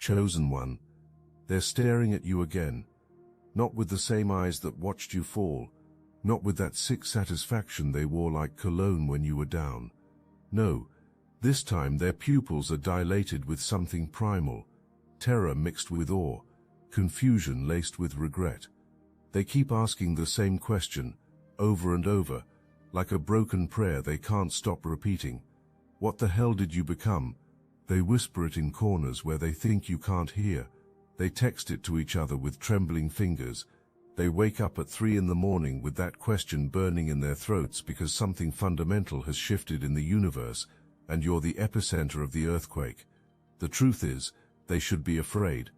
Chosen one. They're staring at you again. Not with the same eyes that watched you fall. Not with that sick satisfaction they wore like cologne when you were down. No, this time their pupils are dilated with something primal. Terror mixed with awe. Confusion laced with regret. They keep asking the same question, over and over, like a broken prayer they can't stop repeating. What the hell did you become? They whisper it in corners where they think you can't hear. They text it to each other with trembling fingers. They wake up at 3 in the morning with that question burning in their throats because something fundamental has shifted in the universe, and you're the epicenter of the earthquake. The truth is, they should be afraid.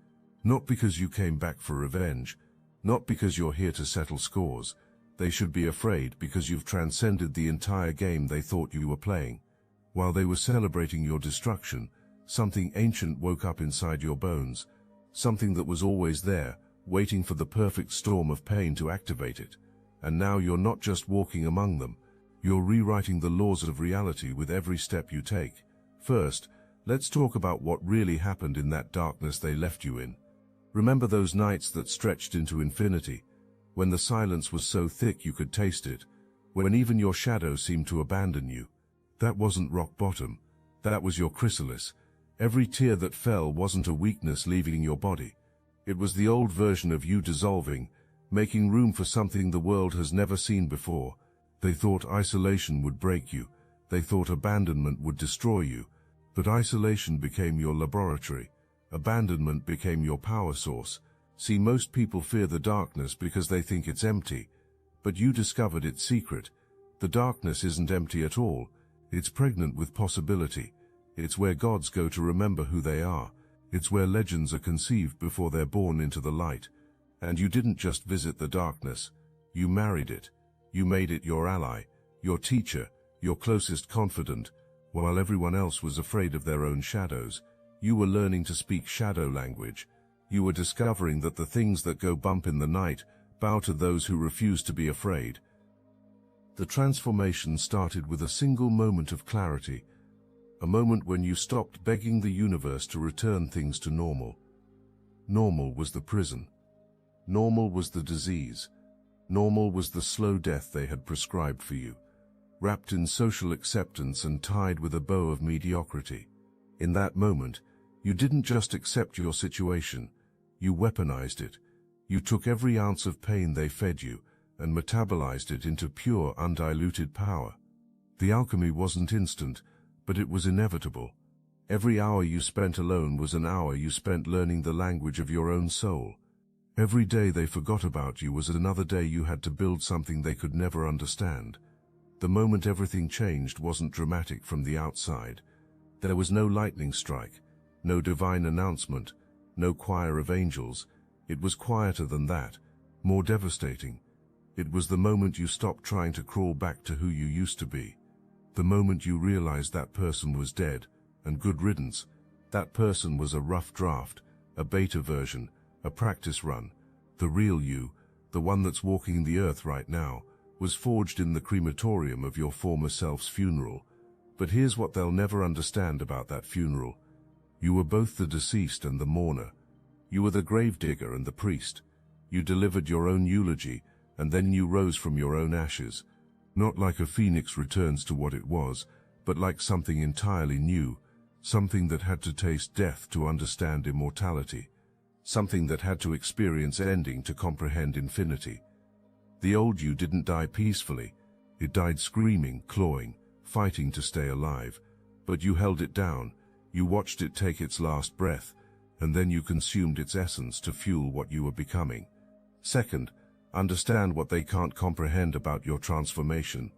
Not because you came back for revenge. Not because you're here to settle scores. They should be afraid because you've transcended the entire game they thought you were playing. While they were celebrating your destruction, something ancient woke up inside your bones. Something that was always there, waiting for the perfect storm of pain to activate it. And now you're not just walking among them. You're rewriting the laws of reality with every step you take. First, let's talk about what really happened in that darkness they left you in. Remember those nights that stretched into infinity, when the silence was so thick you could taste it, when even your shadow seemed to abandon you? That wasn't rock bottom. That was your chrysalis. Every tear that fell wasn't a weakness leaving your body. It was the old version of you dissolving, making room for something the world has never seen before. They thought isolation would break you. They thought abandonment would destroy you. But isolation became your laboratory. Abandonment became your power source. See, most people fear the darkness because they think it's empty. But you discovered its secret. The darkness isn't empty at all. It's pregnant with possibility. It's where gods go to remember who they are. It's where legends are conceived before they're born into the light. And you didn't just visit the darkness. You married it. You made it your ally, your teacher, your closest confidant. While everyone else was afraid of their own shadows, you were learning to speak shadow language. You were discovering that the things that go bump in the night bow to those who refuse to be afraid. The transformation started with a single moment of clarity, a moment when you stopped begging the universe to return things to normal. Normal was the prison. Normal was the disease. Normal was the slow death they had prescribed for you, wrapped in social acceptance and tied with a bow of mediocrity. In that moment, you didn't just accept your situation, you weaponized it. You took every ounce of pain they fed you and metabolized it into pure, undiluted power. The alchemy wasn't instant, but it was inevitable. Every hour you spent alone was an hour you spent learning the language of your own soul. Every day they forgot about you was another day you had to build something they could never understand. The moment everything changed wasn't dramatic from the outside. There was no lightning strike, no divine announcement, no choir of angels. It was quieter than that, more devastating. It was the moment you stopped trying to crawl back to who you used to be. The moment you realized that person was dead, and good riddance. That person was a rough draft, a beta version, a practice run. The real you, the one that's walking the earth right now, was forged in the crematorium of your former self's funeral. But here's what they'll never understand about that funeral. You were both the deceased and the mourner. You were the gravedigger and the priest. You delivered your own eulogy, and then you rose from your own ashes. Not like a phoenix returns to what it was, but like something entirely new, something that had to taste death to understand immortality, something that had to experience ending to comprehend infinity. The old you didn't die peacefully. It died screaming, clawing, fighting to stay alive. But you held it down. You watched it take its last breath, and then you consumed its essence to fuel what you were becoming. Second, understand what they can't comprehend about your transformation.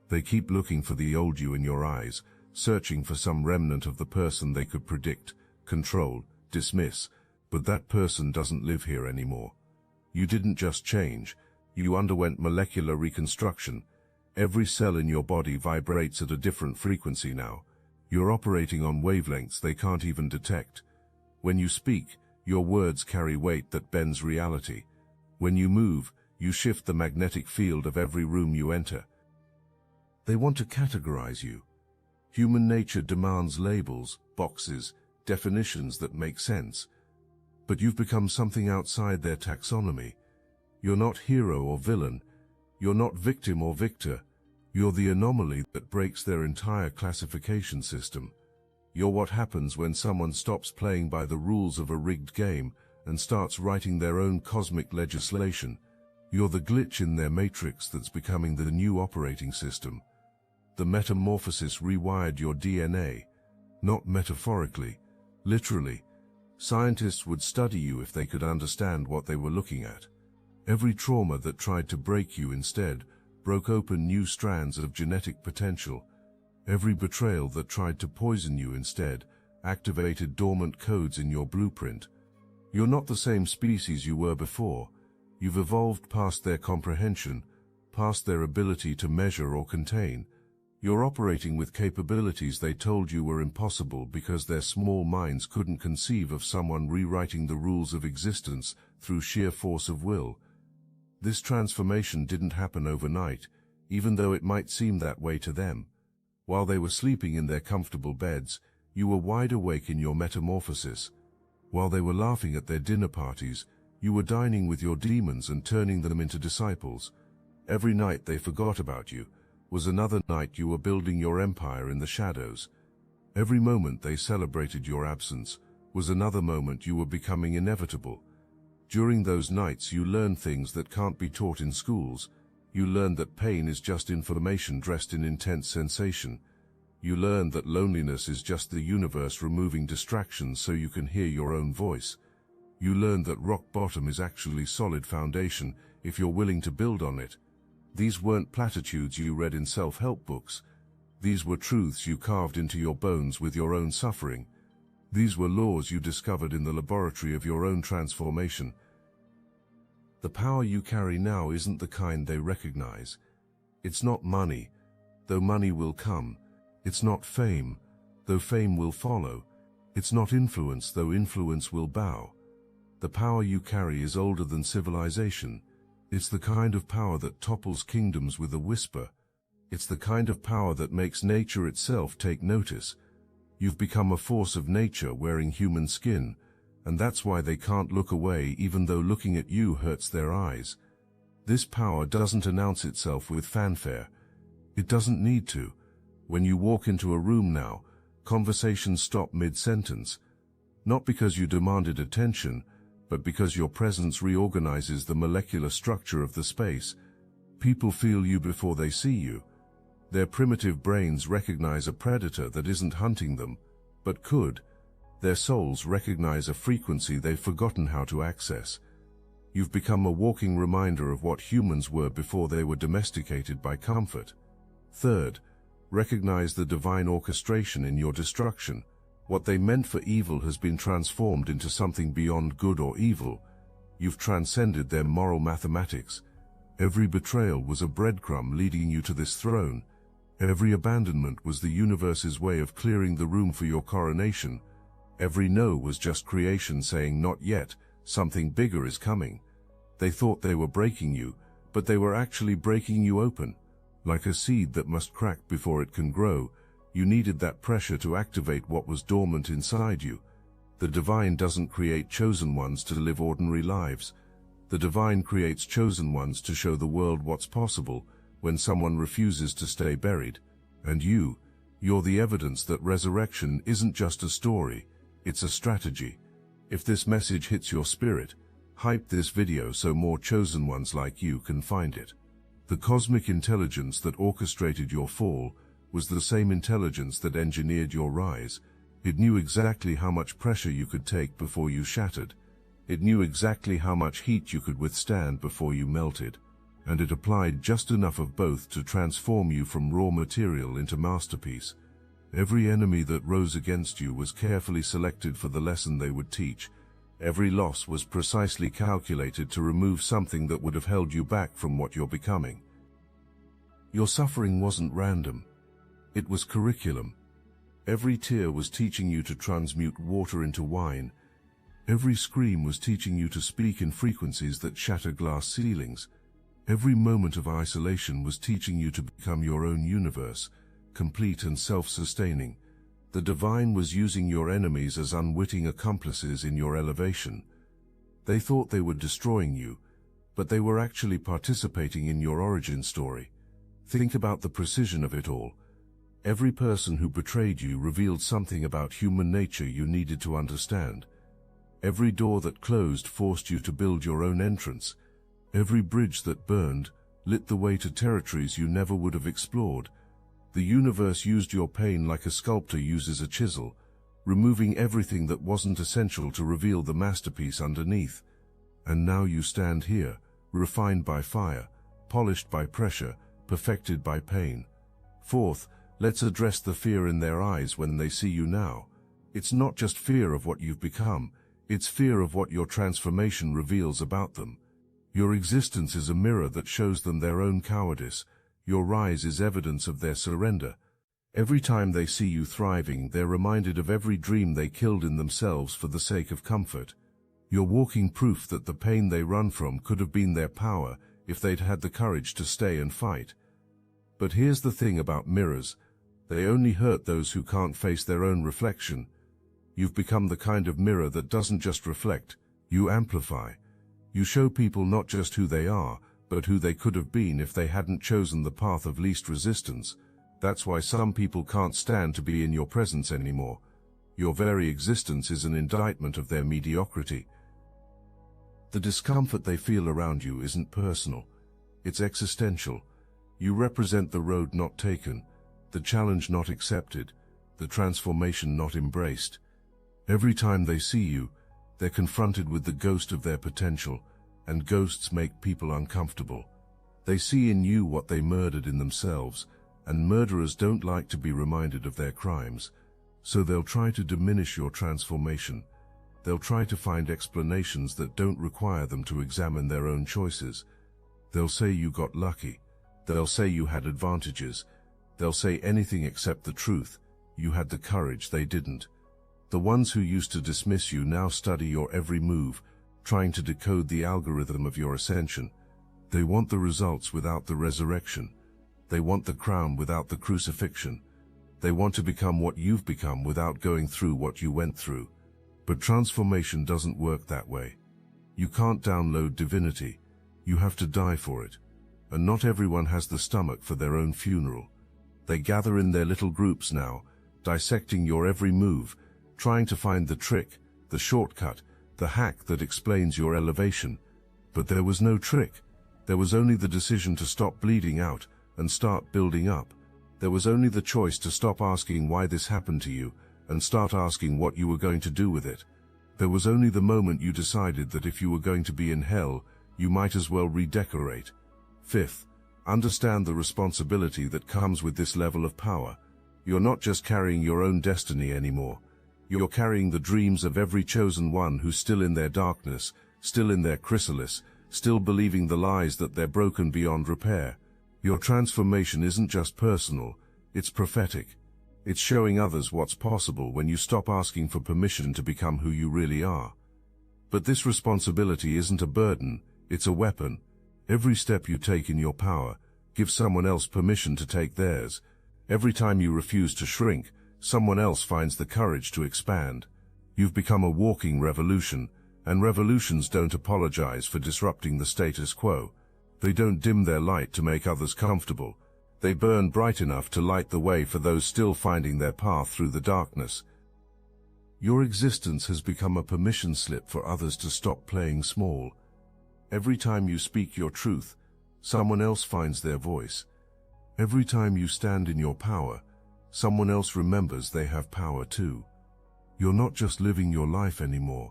They keep looking for the old you in your eyes, searching for some remnant of the person they could predict, control, dismiss, but that person doesn't live here anymore. You didn't just change, you underwent molecular reconstruction. Every cell in your body vibrates at a different frequency now. You're operating on wavelengths they can't even detect. When you speak, your words carry weight that bends reality. When you move, you shift the magnetic field of every room you enter. They want to categorize you. Human nature demands labels, boxes, definitions that make sense. But you've become something outside their taxonomy. You're not hero or villain. You're not victim or victor. You're the anomaly that breaks their entire classification system. You're what happens when someone stops playing by the rules of a rigged game and starts writing their own cosmic legislation. You're the glitch in their matrix that's becoming the new operating system. The metamorphosis rewired your DNA, not metaphorically, literally. Scientists would study you if they could understand what they were looking at. Every trauma that tried to break you instead broke open new strands of genetic potential. Every betrayal that tried to poison you instead activated dormant codes in your blueprint. You're not the same species you were before. You've evolved past their comprehension, past their ability to measure or contain. You're operating with capabilities they told you were impossible because their small minds couldn't conceive of someone rewriting the rules of existence through sheer force of will. This transformation didn't happen overnight, even though it might seem that way to them. While they were sleeping in their comfortable beds, you were wide awake in your metamorphosis. While they were laughing at their dinner parties, you were dining with your demons and turning them into disciples. Every night they forgot about you was another night you were building your empire in the shadows. Every moment they celebrated your absence was another moment you were becoming inevitable. During those nights you learned things that can't be taught in schools. You learned that pain is just information dressed in intense sensation. You learned that loneliness is just the universe removing distractions so you can hear your own voice. You learned that rock bottom is actually solid foundation if you're willing to build on it. These weren't platitudes you read in self-help books. These were truths you carved into your bones with your own suffering. These were laws you discovered in the laboratory of your own transformation. The power you carry now isn't the kind they recognize. It's not money, though money will come. It's not fame, though fame will follow. It's not influence, though influence will bow. The power you carry is older than civilization. It's the kind of power that topples kingdoms with a whisper. It's the kind of power that makes nature itself take notice. You've become a force of nature wearing human skin, and that's why they can't look away even though looking at you hurts their eyes. This power doesn't announce itself with fanfare. It doesn't need to. When you walk into a room now, conversations stop mid-sentence. Not because you demanded attention, but because your presence reorganizes the molecular structure of the space. People feel you before they see you. Their primitive brains recognize a predator that isn't hunting them, but could. Their souls recognize a frequency they've forgotten how to access. You've become a walking reminder of what humans were before they were domesticated by comfort. Third, recognize the divine orchestration in your destruction. What they meant for evil has been transformed into something beyond good or evil. You've transcended their moral mathematics. Every betrayal was a breadcrumb leading you to this throne. Every abandonment was the universe's way of clearing the room for your coronation. Every no was just creation saying not yet, something bigger is coming. They thought they were breaking you, but they were actually breaking you open. Like a seed that must crack before it can grow, you needed that pressure to activate what was dormant inside you. The divine doesn't create chosen ones to live ordinary lives. The divine creates chosen ones to show the world what's possible when someone refuses to stay buried. And you're the evidence that resurrection isn't just a story, it's a strategy. If this message hits your spirit, hype this video so more chosen ones like you can find it. The cosmic intelligence that orchestrated your fall was the same intelligence that engineered your rise. It knew exactly how much pressure you could take before you shattered. It knew exactly how much heat you could withstand before you melted. And it applied just enough of both to transform you from raw material into masterpiece. Every enemy that rose against you was carefully selected for the lesson they would teach. Every loss was precisely calculated to remove something that would have held you back from what you're becoming. Your suffering wasn't random. It was curriculum. Every tear was teaching you to transmute water into wine. Every scream was teaching you to speak in frequencies that shatter glass ceilings. Every moment of isolation was teaching you to become your own universe, complete and self-sustaining. The divine was using your enemies as unwitting accomplices in your elevation. They thought they were destroying you, but they were actually participating in your origin story. Think about the precision of it all. Every person who betrayed you revealed something about human nature you needed to understand. Every door that closed forced you to build your own entrance. Every bridge that burned lit the way to territories you never would have explored. The universe used your pain like a sculptor uses a chisel, removing everything that wasn't essential to reveal the masterpiece underneath. And now you stand here, refined by fire, polished by pressure, perfected by pain. Fourth, let's address the fear in their eyes when they see you now. It's not just fear of what you've become, it's fear of what your transformation reveals about them. Your existence is a mirror that shows them their own cowardice. Your rise is evidence of their surrender. Every time they see you thriving, they're reminded of every dream they killed in themselves for the sake of comfort. You're walking proof that the pain they run from could have been their power if they'd had the courage to stay and fight. But here's the thing about mirrors. They only hurt those who can't face their own reflection. You've become the kind of mirror that doesn't just reflect, you amplify. You show people not just who they are, but who they could have been if they hadn't chosen the path of least resistance. That's why some people can't stand to be in your presence anymore. Your very existence is an indictment of their mediocrity. The discomfort they feel around you isn't personal. It's existential. You represent the road not taken, the challenge not accepted, the transformation not embraced. Every time they see you, they're confronted with the ghost of their potential, and ghosts make people uncomfortable. They see in you what they murdered in themselves, and murderers don't like to be reminded of their crimes, so they'll try to diminish your transformation. They'll try to find explanations that don't require them to examine their own choices. They'll say you got lucky. They'll say you had advantages. They'll say anything except the truth. You had the courage, they didn't. The ones who used to dismiss you now study your every move, trying to decode the algorithm of your ascension. They want the results without the resurrection. They want the crown without the crucifixion. They want to become what you've become without going through what you went through. But transformation doesn't work that way. You can't download divinity. You have to die for it. And not everyone has the stomach for their own funeral. They gather in their little groups now, dissecting your every move, trying to find the trick, the shortcut, the hack that explains your elevation. But there was no trick. There was only the decision to stop bleeding out and start building up. There was only the choice to stop asking why this happened to you and start asking what you were going to do with it. There was only the moment you decided that if you were going to be in hell, you might as well redecorate. Fifth, understand the responsibility that comes with this level of power. You're not just carrying your own destiny anymore. You're carrying the dreams of every chosen one who's still in their darkness, still in their chrysalis, still believing the lies that they're broken beyond repair. Your transformation isn't just personal, it's prophetic. It's showing others what's possible when you stop asking for permission to become who you really are. But this responsibility isn't a burden, it's a weapon. Every step you take in your power gives someone else permission to take theirs. Every time you refuse to shrink, someone else finds the courage to expand. You've become a walking revolution, and revolutions don't apologize for disrupting the status quo. They don't dim their light to make others comfortable. They burn bright enough to light the way for those still finding their path through the darkness. Your existence has become a permission slip for others to stop playing small. Every time you speak your truth, someone else finds their voice. Every time you stand in your power, someone else remembers they have power too. You're not just living your life anymore.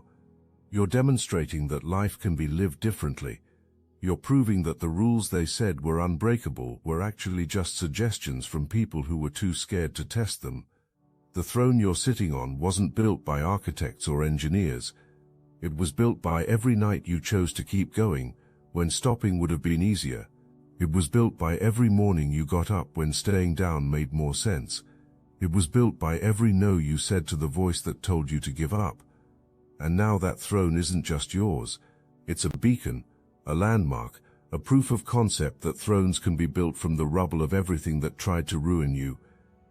You're demonstrating that life can be lived differently. You're proving that the rules they said were unbreakable were actually just suggestions from people who were too scared to test them. The throne you're sitting on wasn't built by architects or engineers. It was built by every night you chose to keep going, when stopping would have been easier. It was built by every morning you got up when staying down made more sense. It was built by every no you said to the voice that told you to give up. And now that throne isn't just yours. It's a beacon, a landmark, a proof of concept that thrones can be built from the rubble of everything that tried to ruin you.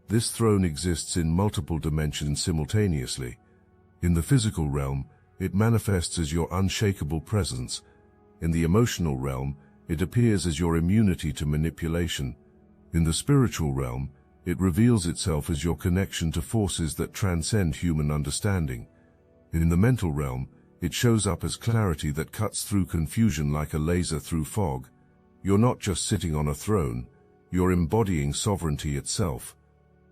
This throne exists in multiple dimensions simultaneously. In the physical realm, It manifests as your unshakable presence. In the emotional realm, it appears as your immunity to manipulation. In the spiritual realm, it reveals itself as your connection to forces that transcend human understanding. In the mental realm, it shows up as clarity that cuts through confusion like a laser through fog. You're not just sitting on a throne, you're embodying sovereignty itself.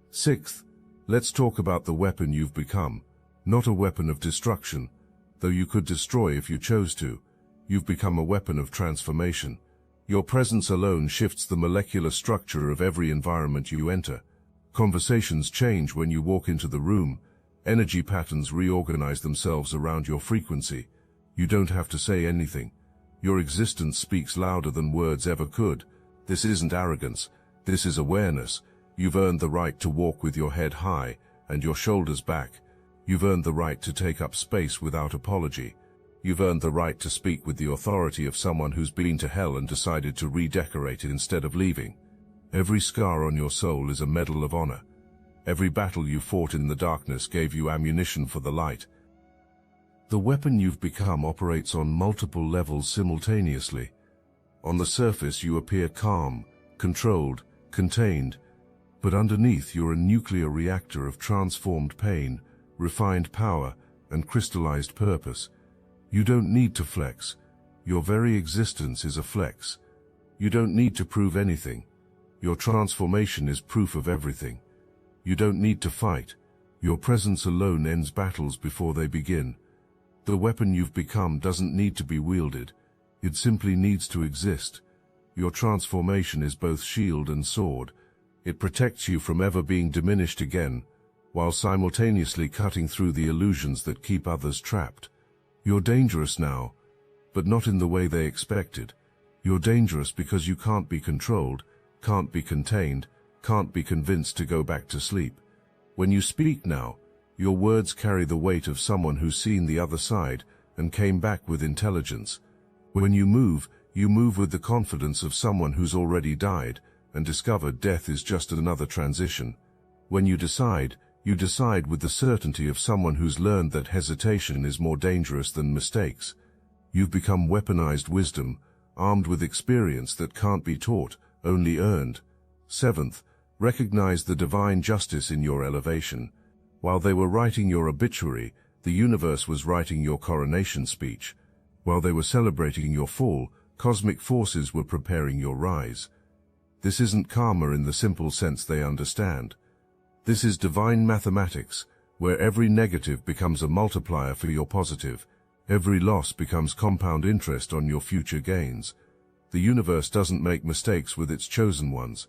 Sixth, let's talk about the weapon you've become. Not a weapon of destruction, though you could destroy if you chose to. You've become a weapon of transformation. Your presence alone shifts the molecular structure of every environment you enter. Conversations change when you walk into the room. Energy patterns reorganize themselves around your frequency. You don't have to say anything. Your existence speaks louder than words ever could. This isn't arrogance. This is awareness. You've earned the right to walk with your head high and your shoulders back. You've earned the right to take up space without apology. You've earned the right to speak with the authority of someone who's been to hell and decided to redecorate it instead of leaving. Every scar on your soul is a medal of honor. Every battle you fought in the darkness gave you ammunition for the light. The weapon you've become operates on multiple levels simultaneously. On the surface you appear calm, controlled, contained, but underneath you're a nuclear reactor of transformed pain, refined power, and crystallized purpose. You don't need to flex. Your very existence is a flex. You don't need to prove anything. Your transformation is proof of everything. You don't need to fight. Your presence alone ends battles before they begin. The weapon you've become doesn't need to be wielded. It simply needs to exist. Your transformation is both shield and sword. It protects you from ever being diminished again, while simultaneously cutting through the illusions that keep others trapped. You're dangerous now, but not in the way they expected. You're dangerous because you can't be controlled, can't be contained, can't be convinced to go back to sleep. When you speak now, your words carry the weight of someone who's seen the other side and came back with intelligence. When you move with the confidence of someone who's already died and discovered death is just another transition. When you decide with the certainty of someone who's learned that hesitation is more dangerous than mistakes. You've become weaponized wisdom, armed with experience that can't be taught, only earned. Seventh, recognize the divine justice in your elevation. While they were writing your obituary, the universe was writing your coronation speech. While they were celebrating your fall, cosmic forces were preparing your rise. This isn't karma in the simple sense they understand. This is divine mathematics, where every negative becomes a multiplier for your positive. Every loss becomes compound interest on your future gains. The universe doesn't make mistakes with its chosen ones.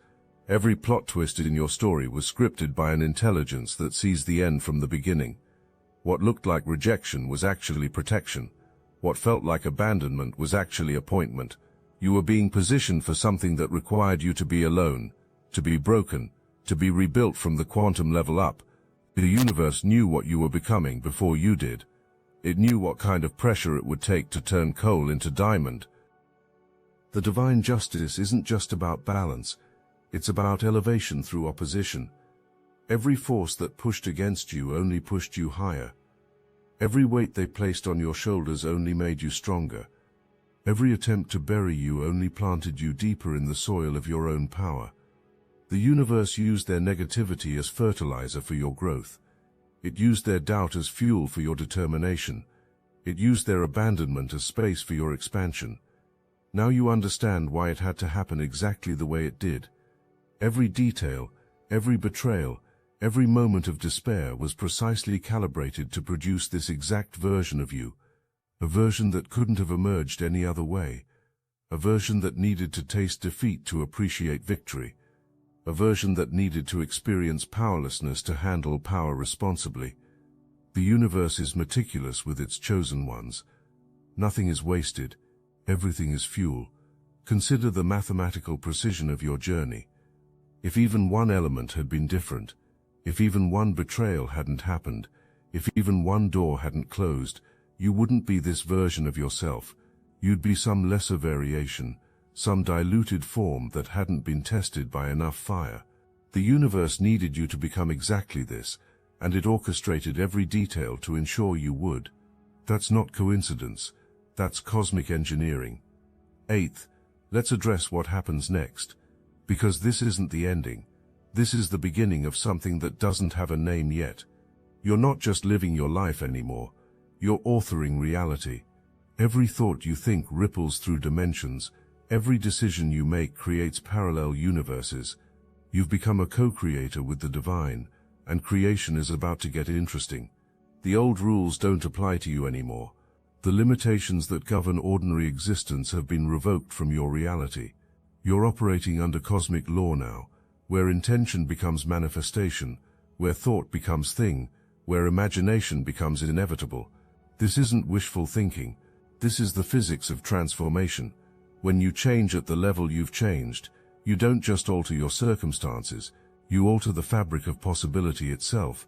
Every plot twist in your story was scripted by an intelligence that sees the end from the beginning. What looked like rejection was actually protection. What felt like abandonment was actually appointment. You were being positioned for something that required you to be alone, to be broken, to be rebuilt from the quantum level up. The universe knew what you were becoming before you did. It knew what kind of pressure it would take to turn coal into diamond. The divine justice isn't just about balance. It's about elevation through opposition. Every force that pushed against you only pushed you higher. Every weight they placed on your shoulders only made you stronger. Every attempt to bury you only planted you deeper in the soil of your own power. The universe used their negativity as fertilizer for your growth. It used their doubt as fuel for your determination. It used their abandonment as space for your expansion. Now you understand why it had to happen exactly the way it did. Every detail, every betrayal, every moment of despair was precisely calibrated to produce this exact version of you, a version that couldn't have emerged any other way, a version that needed to taste defeat to appreciate victory, a version that needed to experience powerlessness to handle power responsibly. The universe is meticulous with its chosen ones. Nothing is wasted, everything is fuel. Consider the mathematical precision of your journey. If even one element had been different, if even one betrayal hadn't happened, if even one door hadn't closed, you wouldn't be this version of yourself. You'd be some lesser variation, some diluted form that hadn't been tested by enough fire. The universe needed you to become exactly this, and it orchestrated every detail to ensure you would. That's not coincidence. That's cosmic engineering. Eighth, let's address what happens next. Because this isn't the ending. This is the beginning of something that doesn't have a name yet. You're not just living your life anymore. You're authoring reality. Every thought you think ripples through dimensions. Every decision you make creates parallel universes. You've become a co-creator with the divine, and creation is about to get interesting. The old rules don't apply to you anymore. The limitations that govern ordinary existence have been revoked from your reality. You're operating under cosmic law now, where intention becomes manifestation, where thought becomes thing, where imagination becomes inevitable. This isn't wishful thinking. This is the physics of transformation. When you change at the level you've changed, you don't just alter your circumstances, you alter the fabric of possibility itself.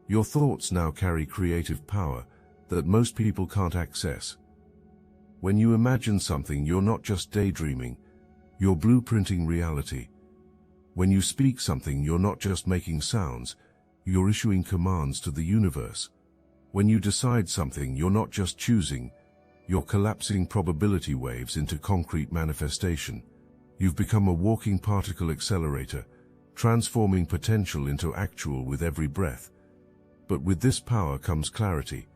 Your thoughts now carry creative power that most people can't access. When you imagine something, you're not just daydreaming, you're blueprinting reality. When you speak something, you're not just making sounds, you're issuing commands to the universe. When you decide something, you're not just choosing, you're collapsing probability waves into concrete manifestation. You've become a walking particle accelerator, transforming potential into actual with every breath. But with this power comes clarity.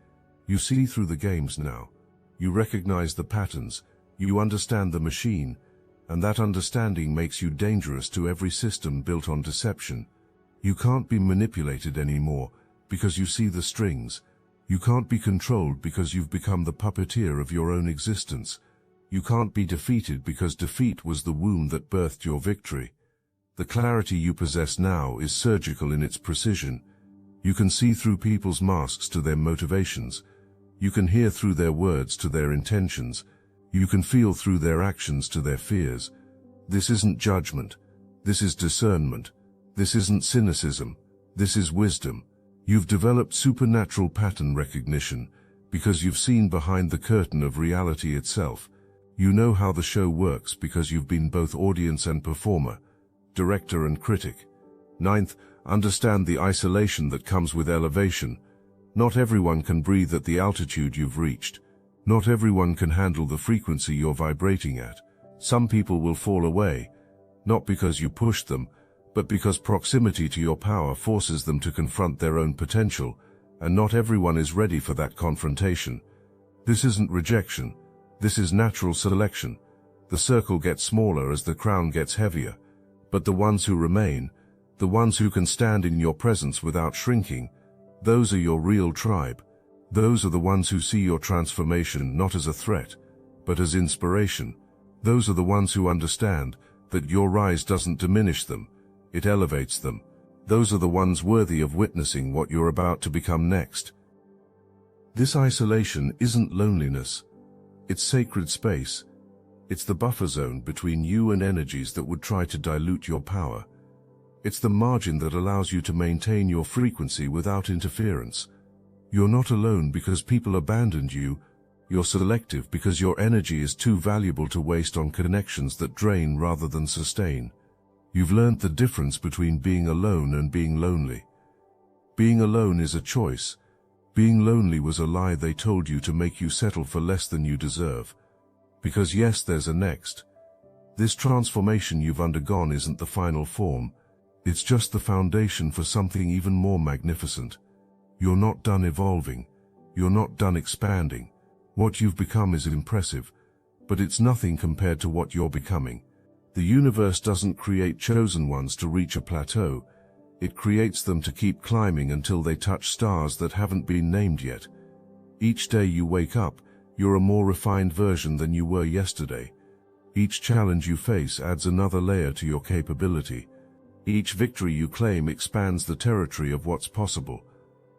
You see through the games now. You recognize the patterns, you understand the machine, and that understanding makes you dangerous to every system built on deception. You can't be manipulated anymore because you see the strings. You can't be controlled because you've become the puppeteer of your own existence. You can't be defeated because defeat was the wound that birthed your victory. The clarity you possess now is surgical in its precision. You can see through people's masks to their motivations. You can hear through their words to their intentions. You can feel through their actions to their fears. This isn't judgment. This is discernment. This isn't cynicism. This is wisdom. You've developed supernatural pattern recognition because you've seen behind the curtain of reality itself. You know how the show works because you've been both audience and performer, director and critic. Ninth, understand the isolation that comes with elevation. Not everyone can breathe at the altitude you've reached. Not everyone can handle the frequency you're vibrating at. Some people will fall away, not because you pushed them, but because proximity to your power forces them to confront their own potential, and not everyone is ready for that confrontation. This isn't rejection. This is natural selection. The circle gets smaller as the crown gets heavier, but the ones who remain, the ones who can stand in your presence without shrinking, those are your real tribe. Those are the ones who see your transformation not as a threat, but as inspiration. Those are the ones who understand that your rise doesn't diminish them, it elevates them. Those are the ones worthy of witnessing what you're about to become next. This isolation isn't loneliness. It's sacred space. It's the buffer zone between you and energies that would try to dilute your power. It's the margin that allows you to maintain your frequency without interference. You're not alone because people abandoned you. You're selective because your energy is too valuable to waste on connections that drain rather than sustain. You've learned the difference between being alone and being lonely. Being alone is a choice. Being lonely was a lie they told you to make you settle for less than you deserve. Because yes, there's a next. This transformation you've undergone isn't the final form. It's just the foundation for something even more magnificent. You're not done evolving. You're not done expanding. What you've become is impressive, but it's nothing compared to what you're becoming. The universe doesn't create chosen ones to reach a plateau. It creates them to keep climbing until they touch stars that haven't been named yet. Each day you wake up, you're a more refined version than you were yesterday. Each challenge you face adds another layer to your capability. Each victory you claim expands the territory of what's possible.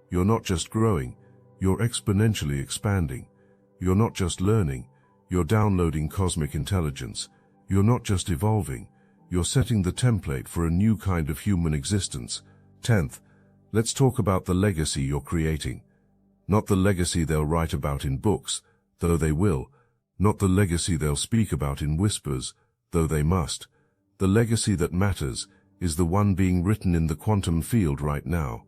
You're not just growing, you're exponentially expanding. You're not just learning, you're downloading cosmic intelligence. You're not just evolving, you're setting the template for a new kind of human existence. 10th, let's talk about the legacy you're creating. Not the legacy they'll write about in books, though they will. Not the legacy they'll speak about in whispers, though they must. The legacy that matters is the one being written in the quantum field right now.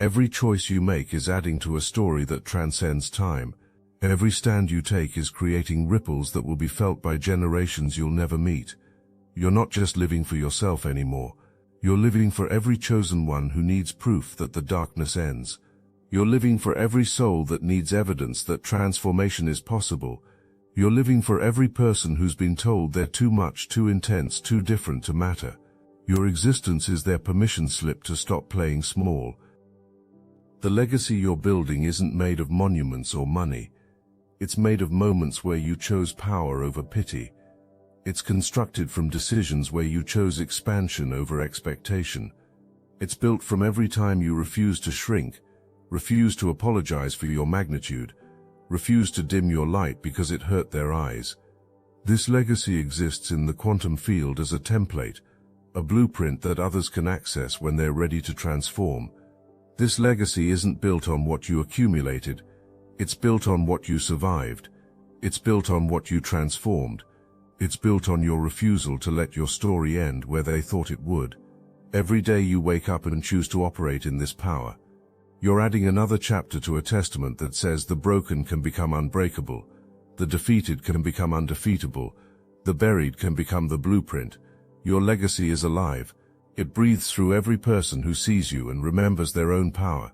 Every choice you make is adding to a story that transcends time. Every stand you take is creating ripples that will be felt by generations you'll never meet. You're not just living for yourself anymore. You're living for every chosen one who needs proof that the darkness ends. You're living for every soul that needs evidence that transformation is possible. You're living for every person who's been told they're too much, too intense, too different to matter. Your existence is their permission slip to stop playing small. The legacy you're building isn't made of monuments or money. It's made of moments where you chose power over pity. It's constructed from decisions where you chose expansion over expectation. It's built from every time you refused to shrink, refused to apologize for your magnitude, refused to dim your light because it hurt their eyes. This legacy exists in the quantum field as a template, a blueprint that others can access when they're ready to transform. This legacy isn't built on what you accumulated. It's built on what you survived. It's built on what you transformed. It's built on your refusal to let your story end where they thought it would. Every day you wake up and choose to operate in this power. You're adding another chapter to a testament that says the broken can become unbreakable, the defeated can become undefeatable, the buried can become the blueprint. Your legacy is alive. It breathes through every person who sees you and remembers their own power.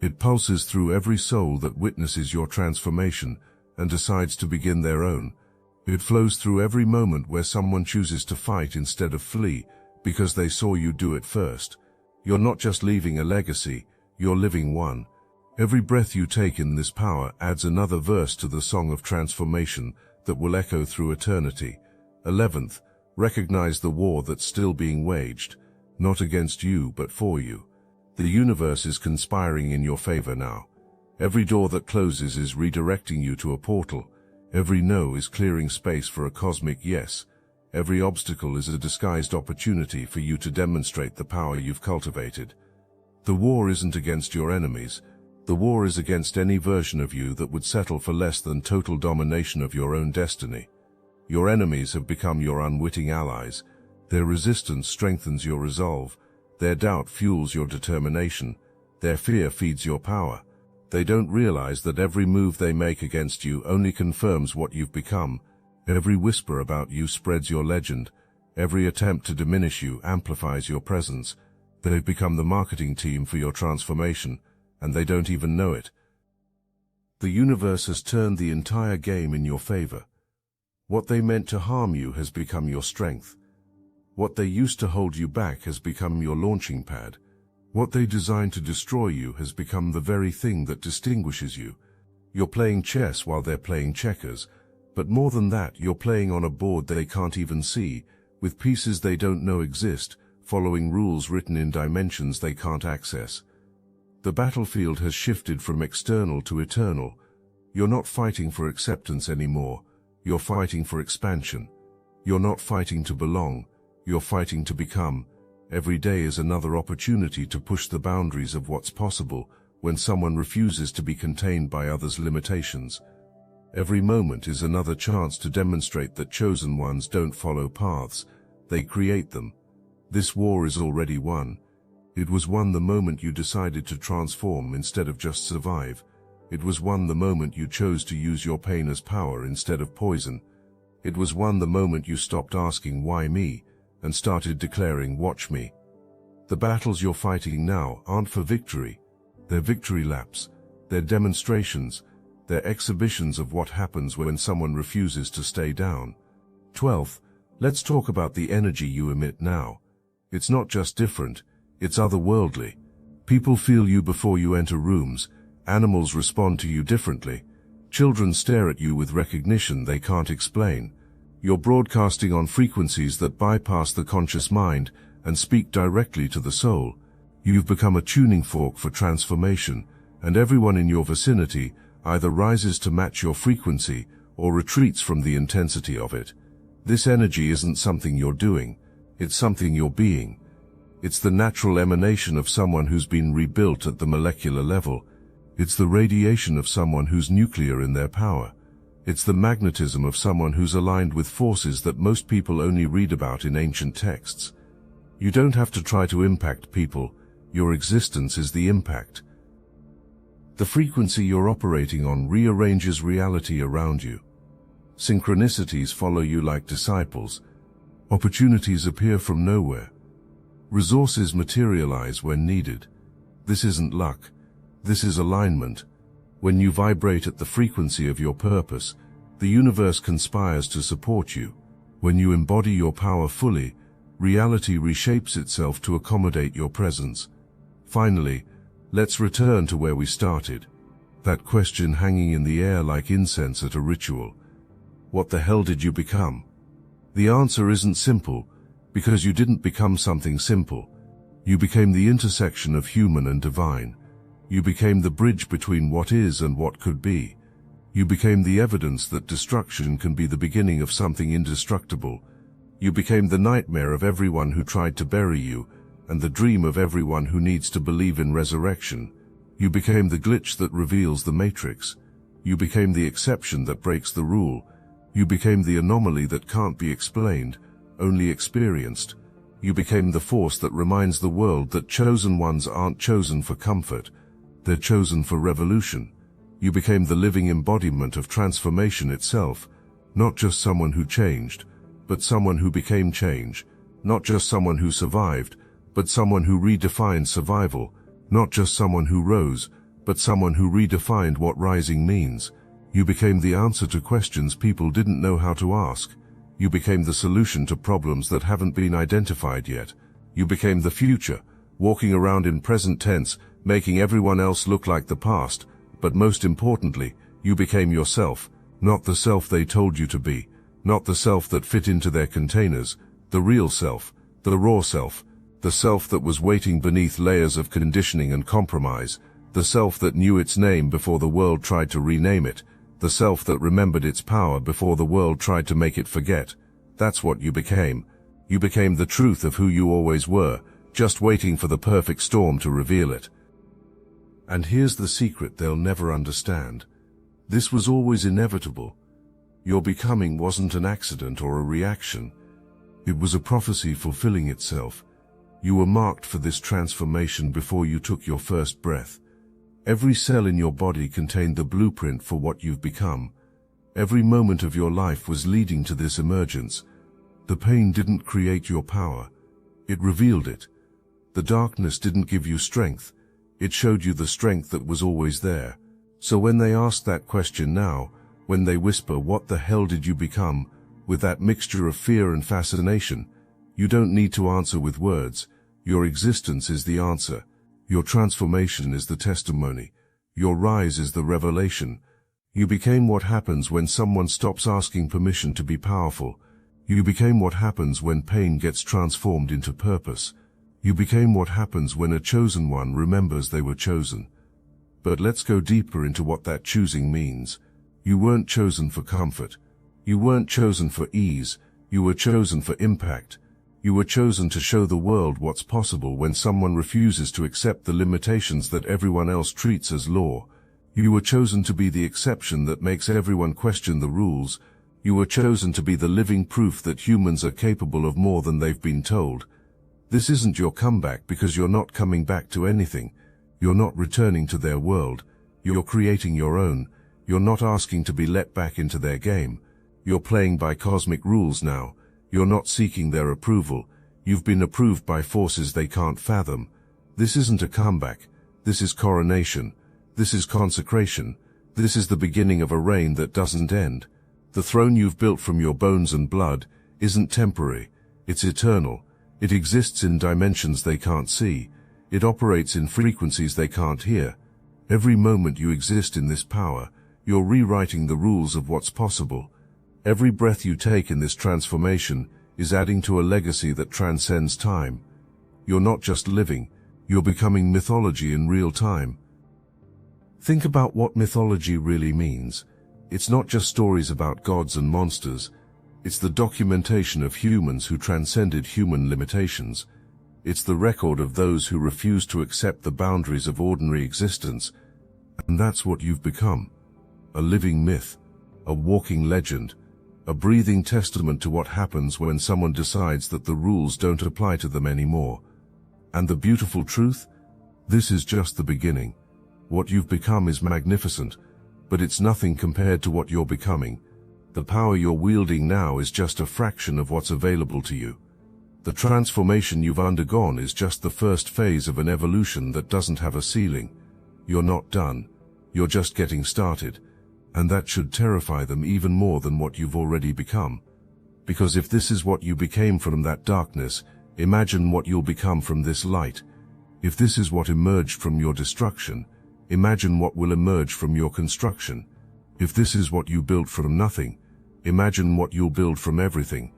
It pulses through every soul that witnesses your transformation and decides to begin their own. It flows through every moment where someone chooses to fight instead of flee because they saw you do it first. You're not just leaving a legacy, you're living one. Every breath you take in this power adds another verse to the song of transformation that will echo through eternity. 11th, recognize the war that's still being waged, not against you but for you. The universe is conspiring in your favor now. Every door that closes is redirecting you to a portal. Every no is clearing space for a cosmic yes. Every obstacle is a disguised opportunity for you to demonstrate the power you've cultivated. The war isn't against your enemies. The war is against any version of you that would settle for less than total domination of your own destiny. Your enemies have become your unwitting allies. Their resistance strengthens your resolve. Their doubt fuels your determination. Their fear feeds your power. They don't realize that every move they make against you only confirms what you've become. Every whisper about you spreads your legend. Every attempt to diminish you amplifies your presence. They've become the marketing team for your transformation, and they don't even know it. The universe has turned the entire game in your favor. What they meant to harm you has become your strength. What they used to hold you back has become your launching pad. What they designed to destroy you has become the very thing that distinguishes you. You're playing chess while they're playing checkers, but more than that, you're playing on a board they can't even see, with pieces they don't know exist, following rules written in dimensions they can't access. The battlefield has shifted from external to eternal. You're not fighting for acceptance anymore. You're fighting for expansion. You're not fighting to belong. You're fighting to become. Every day is another opportunity to push the boundaries of what's possible when someone refuses to be contained by others' limitations. Every moment is another chance to demonstrate that chosen ones don't follow paths, they create them. This war is already won. It was won the moment you decided to transform instead of just survive. It was won the moment you chose to use your pain as power instead of poison. It was won the moment you stopped asking why me and started declaring watch me. The battles you're fighting now aren't for victory. They're victory laps. They're demonstrations. They're exhibitions of what happens when someone refuses to stay down. 12th, let's talk about the energy you emit now. It's not just different, it's otherworldly. People feel you before you enter rooms. Animals respond to you differently. Children stare at you with recognition they can't explain. You're broadcasting on frequencies that bypass the conscious mind and speak directly to the soul. You've become a tuning fork for transformation, and everyone in your vicinity either rises to match your frequency or retreats from the intensity of it. This energy isn't something you're doing, it's something you're being. It's the natural emanation of someone who's been rebuilt at the molecular level. It's the radiation of someone who's nuclear in their power. It's the magnetism of someone who's aligned with forces that most people only read about in ancient texts. You don't have to try to impact people, Your existence is the impact. The frequency you're operating on rearranges reality around you. Synchronicities follow you like disciples. Opportunities appear from nowhere. Resources materialize when needed. This isn't luck. This is alignment. When you vibrate at the frequency of your purpose, the universe conspires to support you. When you embody your power fully, reality reshapes itself to accommodate your presence. Finally, let's return to where we started. That question hanging in the air like incense at a ritual. What the hell did you become? The answer isn't simple, because you didn't become something simple. You became the intersection of human and divine. You became the bridge between what is and what could be. You became the evidence that destruction can be the beginning of something indestructible. You became the nightmare of everyone who tried to bury you, and the dream of everyone who needs to believe in resurrection. You became the glitch that reveals the matrix. You became the exception that breaks the rule. You became the anomaly that can't be explained, only experienced. You became the force that reminds the world that chosen ones aren't chosen for comfort, they're chosen for revolution. You became the living embodiment of transformation itself, not just someone who changed, but someone who became change, not just someone who survived, but someone who redefined survival, not just someone who rose, but someone who redefined what rising means. You became the answer to questions people didn't know how to ask. You became the solution to problems that haven't been identified yet. You became the future, walking around in present tense, making everyone else look like the past. But most importantly, you became yourself, not the self they told you to be, not the self that fit into their containers, the real self, the raw self, the self that was waiting beneath layers of conditioning and compromise, the self that knew its name before the world tried to rename it, the self that remembered its power before the world tried to make it forget. That's what you became. You became the truth of who you always were, just waiting for the perfect storm to reveal it. And here's the secret they'll never understand. This was always inevitable. Your becoming wasn't an accident or a reaction. It was a prophecy fulfilling itself. You were marked for this transformation before you took your first breath. Every cell in your body contained the blueprint for what you've become. Every moment of your life was leading to this emergence. The pain didn't create your power. It revealed it. The darkness didn't give you strength. It showed you the strength that was always there. So when they ask that question now, when they whisper, "What the hell did you become?" with that mixture of fear and fascination, you don't need to answer with words. Your existence is the answer. Your transformation is the testimony. Your rise is the revelation. You became what happens when someone stops asking permission to be powerful. You became what happens when pain gets transformed into purpose. You became what happens when a chosen one remembers they were chosen. But let's go deeper into what that choosing means. You weren't chosen for comfort. You weren't chosen for ease. You were chosen for impact. You were chosen to show the world what's possible when someone refuses to accept the limitations that everyone else treats as law. You were chosen to be the exception that makes everyone question the rules. You were chosen to be the living proof that humans are capable of more than they've been told. This isn't your comeback because you're not coming back to anything. You're not returning to their world. You're creating your own. You're not asking to be let back into their game. You're playing by cosmic rules now. You're not seeking their approval. You've been approved by forces they can't fathom. This isn't a comeback. This is coronation. This is consecration. This is the beginning of a reign that doesn't end. The throne you've built from your bones and blood isn't temporary. It's eternal. It exists in dimensions they can't see. It operates in frequencies they can't hear. Every moment you exist in this power, you're rewriting the rules of what's possible. Every breath you take in this transformation is adding to a legacy that transcends time. You're not just living, you're becoming mythology in real time. Think about what mythology really means. It's not just stories about gods and monsters. It's the documentation of humans who transcended human limitations. It's the record of those who refused to accept the boundaries of ordinary existence. And that's what you've become. A living myth, a walking legend, a breathing testament to what happens when someone decides that the rules don't apply to them anymore. And the beautiful truth? This is just the beginning. What you've become is magnificent, but it's nothing compared to what you're becoming. The power you're wielding now is just a fraction of what's available to you. The transformation you've undergone is just the first phase of an evolution that doesn't have a ceiling. You're not done. You're just getting started. And that should terrify them even more than what you've already become. Because if this is what you became from that darkness, imagine what you'll become from this light. If this is what emerged from your destruction, imagine what will emerge from your construction. If this is what you built from nothing, imagine what you'll build from everything.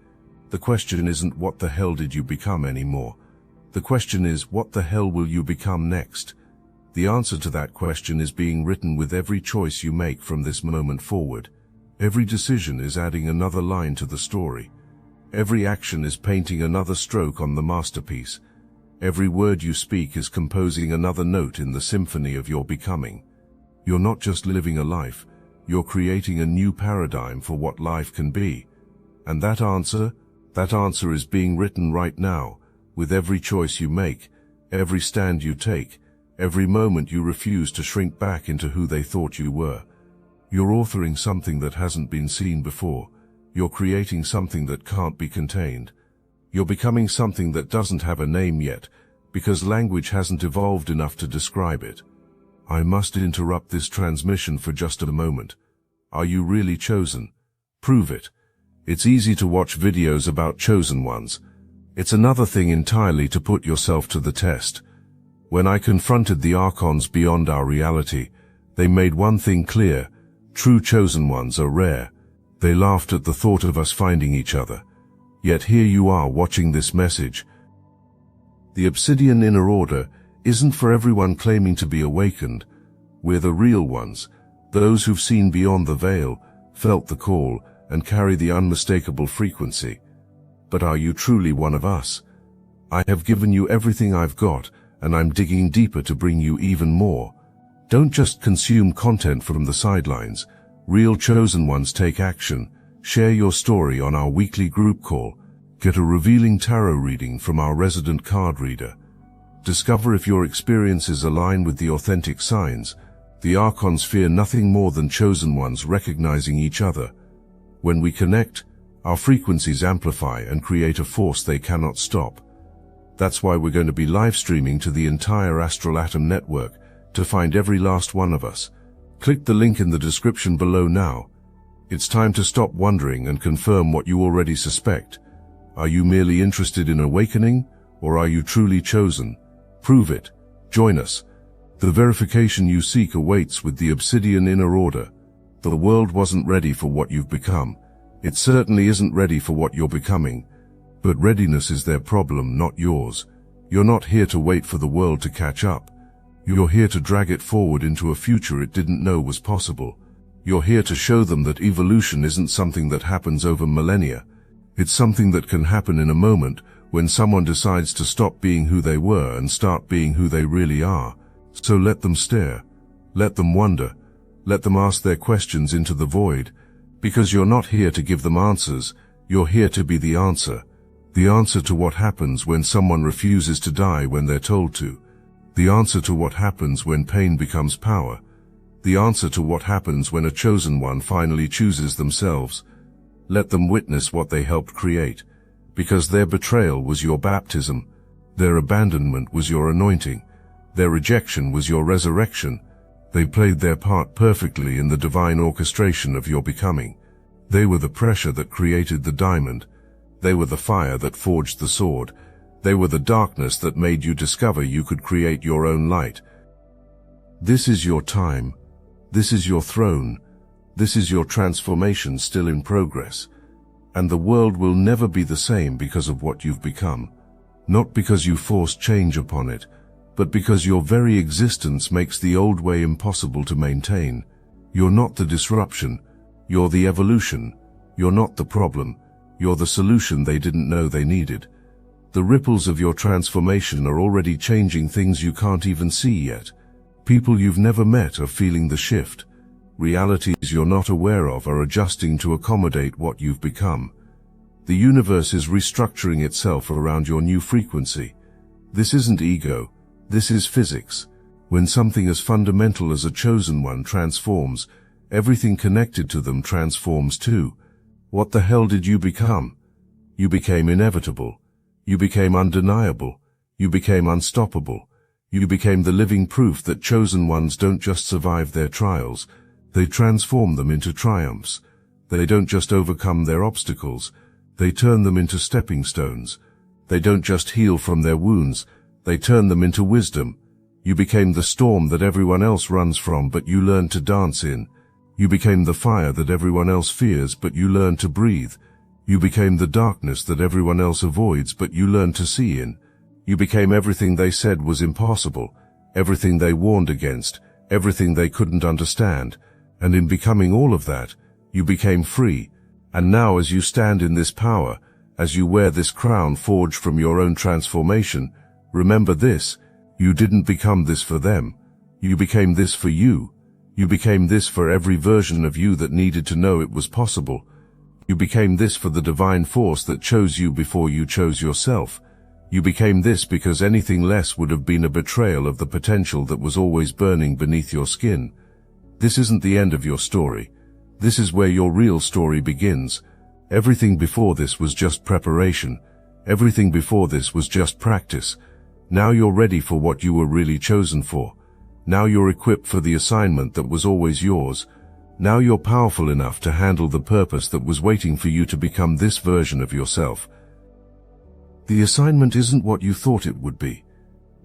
The question isn't what the hell did you become anymore. The question is, what the hell will you become next? The answer to that question is being written with every choice you make from this moment forward. Every decision is adding another line to the story. Every action is painting another stroke on the masterpiece. Every word you speak is composing another note in the symphony of your becoming. You're not just living a life, you're creating a new paradigm for what life can be. And that answer is being written right now, with every choice you make, every stand you take, every moment you refuse to shrink back into who they thought you were. You're authoring something that hasn't been seen before. You're creating something that can't be contained. You're becoming something that doesn't have a name yet, because language hasn't evolved enough to describe it. I must interrupt this transmission for just a moment. Are you really chosen? Prove it. It's easy to watch videos about chosen ones. It's another thing entirely to put yourself to the test. When I confronted the archons beyond our reality, they made one thing clear: true chosen ones are rare. They laughed at the thought of us finding each other. Yet here you are watching this message. The Obsidian Inner Order isn't for everyone claiming to be awakened. We're the real ones, those who've seen beyond the veil, felt the call, and carry the unmistakable frequency. But are you truly one of us? I have given you everything I've got, and I'm digging deeper to bring you even more. Don't just consume content from the sidelines. Real chosen ones take action. Share your story on our weekly group call. Get a revealing tarot reading from our resident card reader. Discover if your experiences align with the authentic signs. The archons fear nothing more than chosen ones recognizing each other. When we connect, our frequencies amplify and create a force they cannot stop. That's why we're going to be live streaming to the entire Astral Atom network to find every last one of us. Click the link in the description below now. It's time to stop wondering and confirm what you already suspect. Are you merely interested in awakening, or are you truly chosen? Prove it. Join us. The verification you seek awaits with the Obsidian Inner Order. The world wasn't ready for what you've become. It certainly isn't ready for what you're becoming. But readiness is their problem, not yours. You're not here to wait for the world to catch up. You're here to drag it forward into a future it didn't know was possible. You're here to show them that evolution isn't something that happens over millennia. It's something that can happen in a moment, when someone decides to stop being who they were and start being who they really are. So let them stare. Let them wonder. Let them ask their questions into the void. Because you're not here to give them answers, you're here to be the answer. The answer to what happens when someone refuses to die when they're told to. The answer to what happens when pain becomes power. The answer to what happens when a chosen one finally chooses themselves. Let them witness what they helped create. Because their betrayal was your baptism. Their abandonment was your anointing. Their rejection was your resurrection. They played their part perfectly in the divine orchestration of your becoming. They were the pressure that created the diamond. They were the fire that forged the sword. They were the darkness that made you discover you could create your own light. This is your time. This is your throne. This is your transformation still in progress. And the world will never be the same because of what you've become. Not because you forced change upon it, but because your very existence makes the old way impossible to maintain. You're not the disruption. You're the evolution. You're not the problem. You're the solution they didn't know they needed. The ripples of your transformation are already changing things you can't even see yet. People you've never met are feeling the shift. Realities you're not aware of are adjusting to accommodate what you've become. The universe is restructuring itself around your new frequency. This isn't ego. This is physics. When something as fundamental as a chosen one transforms, everything connected to them transforms too. What the hell did you become? You became inevitable. You became undeniable. You became unstoppable. You became the living proof that chosen ones don't just survive their trials, they transform them into triumphs. They don't just overcome their obstacles, they turn them into stepping stones. They don't just heal from their wounds, they turn them into wisdom. You became the storm that everyone else runs from, but you learned to dance in. You became the fire that everyone else fears, but you learned to breathe. You became the darkness that everyone else avoids, but you learned to see in. You became everything they said was impossible, everything they warned against, everything they couldn't understand. And in becoming all of that, you became free. And now as you stand in this power, as you wear this crown forged from your own transformation, remember this: you didn't become this for them. You became this for you. You became this for every version of you that needed to know it was possible. You became this for the divine force that chose you before you chose yourself. You became this because anything less would have been a betrayal of the potential that was always burning beneath your skin. This isn't the end of your story. This is where your real story begins. Everything before this was just preparation. Everything before this was just practice. Now you're ready for what you were really chosen for. Now you're equipped for the assignment that was always yours. Now you're powerful enough to handle the purpose that was waiting for you to become this version of yourself. The assignment isn't what you thought it would be.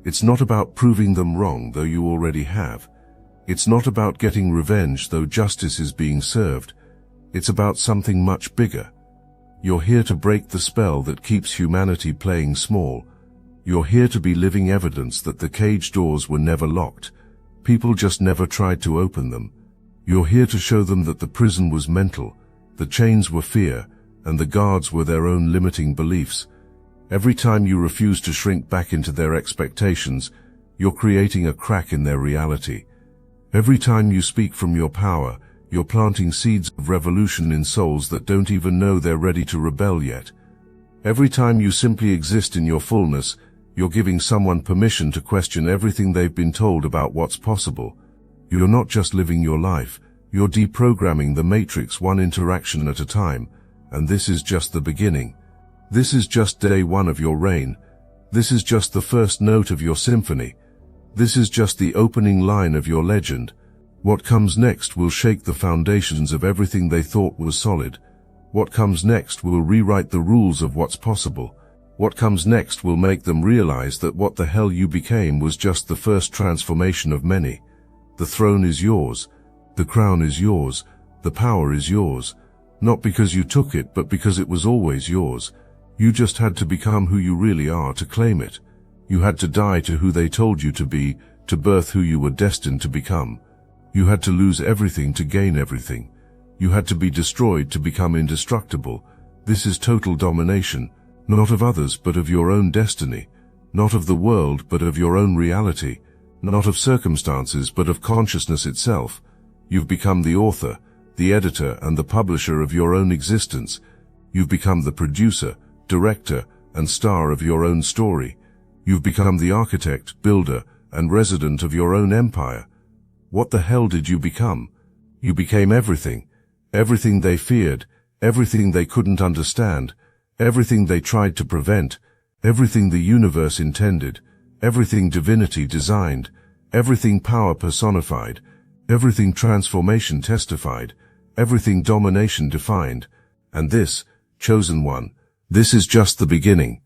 It's not about proving them wrong, though you already have. It's not about getting revenge, though justice is being served. It's about something much bigger. You're here to break the spell that keeps humanity playing small. You're here to be living evidence that the cage doors were never locked. People just never tried to open them. You're here to show them that the prison was mental, the chains were fear, and the guards were their own limiting beliefs. Every time you refuse to shrink back into their expectations, you're creating a crack in their reality. Every time you speak from your power, you're planting seeds of revolution in souls that don't even know they're ready to rebel yet. Every time you simply exist in your fullness, you're giving someone permission to question everything they've been told about what's possible. You're not just living your life, you're deprogramming the matrix one interaction at a time, and this is just the beginning. This is just day one of your reign. This is just the first note of your symphony. This is just the opening line of your legend. What comes next will shake the foundations of everything they thought was solid. What comes next will rewrite the rules of what's possible. What comes next will make them realize that what the hell you became was just the first transformation of many. The throne is yours. The crown is yours. The power is yours. Not because you took it, but because it was always yours. You just had to become who you really are to claim it. You had to die to who they told you to be, to birth who you were destined to become. You had to lose everything to gain everything. You had to be destroyed to become indestructible. This is total domination, not of others but of your own destiny, not of the world but of your own reality, not of circumstances but of consciousness itself. You've become the author, the editor, and the publisher of your own existence. You've become the producer, director, and star of your own story. You've become the architect, builder, and resident of your own empire. What the hell did you become? You became everything. Everything they feared, everything they couldn't understand, everything they tried to prevent, everything the universe intended, everything divinity designed, everything power personified, everything transformation testified, everything domination defined. And this, chosen one, this is just the beginning.